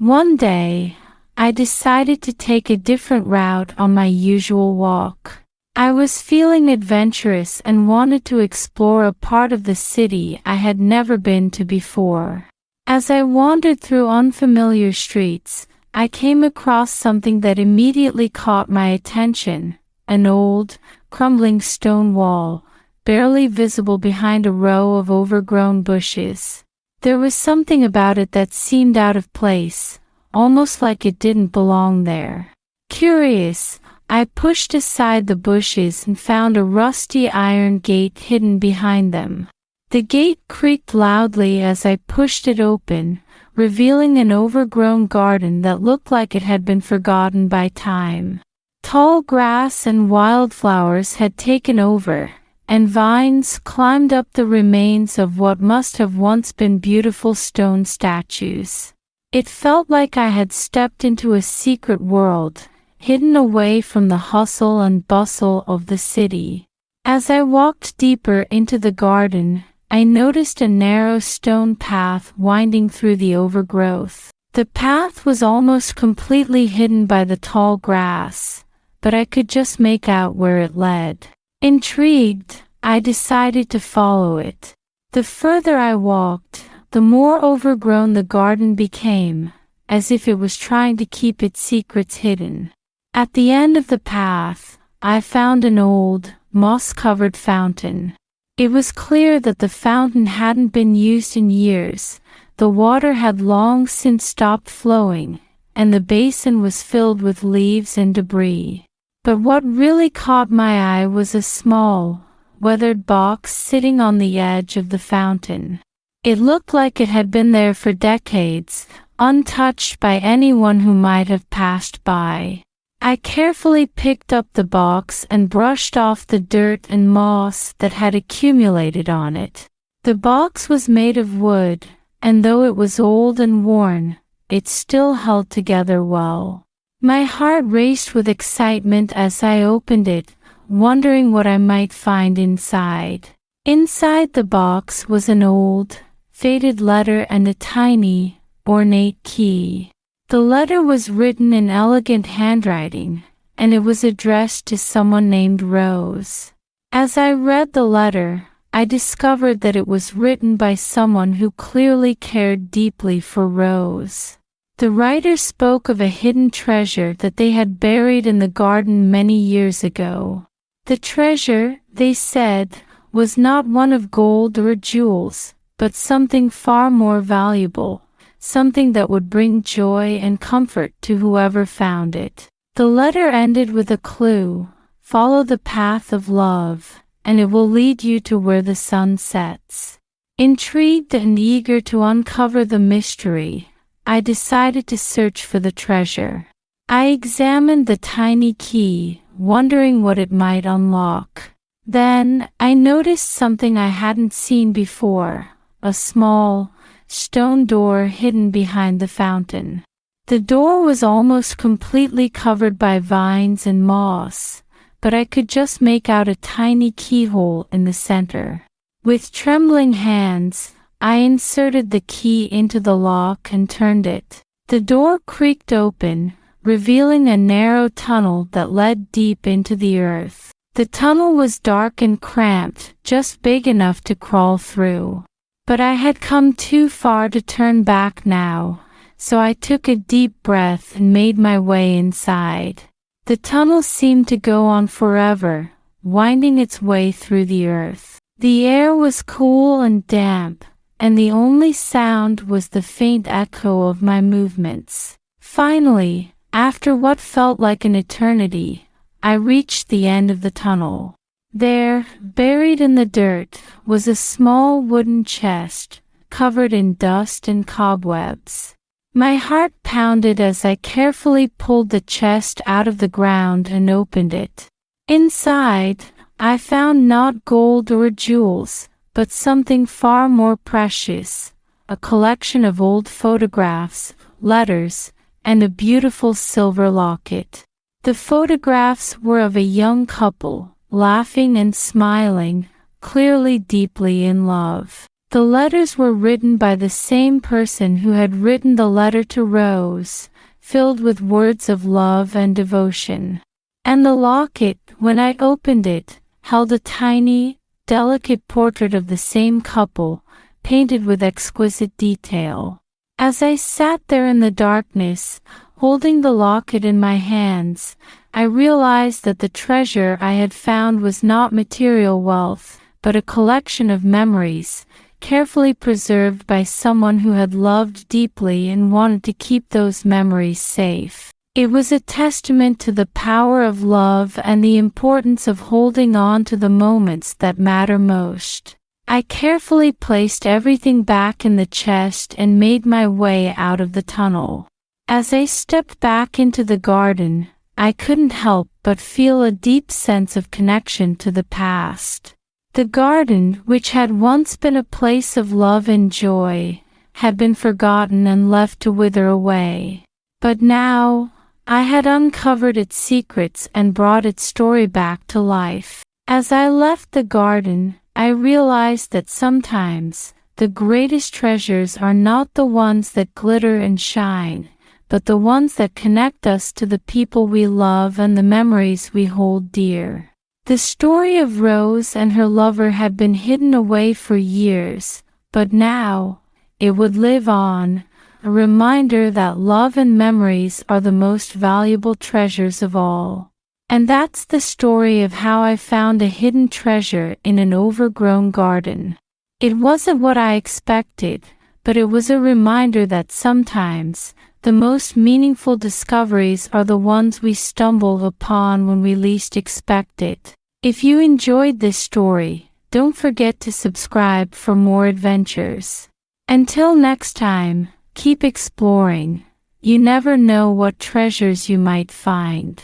One day, I decided to take a different route on my usual walk. I was feeling adventurous and wanted to explore a part of the city I had never been to before. As I wandered through unfamiliar streets, I came across something that immediately caught my attention: an old, crumbling stone wall, barely visible behind a row of overgrown bushes. There was something about it that seemed out of place, almost like it didn't belong there. Curious, I pushed aside the bushes and found a rusty iron gate hidden behind them. The gate creaked loudly as I pushed it open, revealing an overgrown garden that looked like it had been forgotten by time. Tall grass and wildflowers had taken over, and vines climbed up the remains of what must have once been beautiful stone statues. It felt like I had stepped into a secret world, hidden away from the hustle and bustle of the city. As I walked deeper into the garden, I noticed a narrow stone path winding through the overgrowth. The path was almost completely hidden by the tall grass, but I could just make out where it led. Intrigued, I decided to follow it. The further I walked, the more overgrown the garden became, as if it was trying to keep its secrets hidden. At the end of the path, I found an old, moss-covered fountain. It was clear that the fountain hadn't been used in years. The water had long since stopped flowing, and the basin was filled with leaves and debris. But what really caught my eye was a small, weathered box sitting on the edge of the fountain. It looked like it had been there for decades, untouched by anyone who might have passed by. I carefully picked up the box and brushed off the dirt and moss that had accumulated on it. The box was made of wood, and though it was old and worn, it still held together well. My heart raced with excitement as I opened it, wondering what I might find inside. Inside the box was an old, faded letter and a tiny, ornate key. The letter was written in elegant handwriting, and it was addressed to someone named Rose. As I read the letter, I discovered that it was written by someone who clearly cared deeply for Rose. The writer spoke of a hidden treasure that they had buried in the garden many years ago. The treasure, they said, was not one of gold or jewels, but something far more valuable, something that would bring joy and comfort to whoever found it. The letter ended with a clue: follow the path of love, and it will lead you to where the sun sets. Intrigued and eager to uncover the mystery, I decided to search for the treasure. I examined the tiny key, wondering what it might unlock. Then, I noticed something I hadn't seen before: a small, stone door hidden behind the fountain. The door was almost completely covered by vines and moss, but I could just make out a tiny keyhole in the center. With trembling hands, I inserted the key into the lock and turned it. The door creaked open, revealing a narrow tunnel that led deep into the earth. The tunnel was dark and cramped, just big enough to crawl through. But I had come too far to turn back now, so I took a deep breath and made my way inside. The tunnel seemed to go on forever, winding its way through the earth. The air was cool and damp, and the only sound was the faint echo of my movements. Finally, after what felt like an eternity, I reached the end of the tunnel. There, buried in the dirt, was a small wooden chest, covered in dust and cobwebs. My heart pounded as I carefully pulled the chest out of the ground and opened it. Inside, I found not gold or jewels, but something far more precious: a collection of old photographs, letters, and a beautiful silver locket. The photographs were of a young couple, laughing and smiling, clearly deeply in love. The letters were written by the same person who had written the letter to Rose, filled with words of love and devotion. And the locket, when I opened it, held a tiny, delicate portrait of the same couple, painted with exquisite detail. As I sat there in the darkness, holding the locket in my hands, I realized that the treasure I had found was not material wealth, but a collection of memories, carefully preserved by someone who had loved deeply and wanted to keep those memories safe. It was a testament to the power of love and the importance of holding on to the moments that matter most. I carefully placed everything back in the chest and made my way out of the tunnel. As I stepped back into the garden, I couldn't help but feel a deep sense of connection to the past. The garden, which had once been a place of love and joy, had been forgotten and left to wither away. But now, I had uncovered its secrets and brought its story back to life. As I left the garden, I realized that sometimes, the greatest treasures are not the ones that glitter and shine, but the ones that connect us to the people we love and the memories we hold dear. The story of Rose and her lover had been hidden away for years, but now, it would live on, a reminder that love and memories are the most valuable treasures of all. And that's the story of how I found a hidden treasure in an overgrown garden. It wasn't what I expected, but it was a reminder that sometimes, the most meaningful discoveries are the ones we stumble upon when we least expect it. If you enjoyed this story, don't forget to subscribe for more adventures. Until next time, keep exploring. You never know what treasures you might find.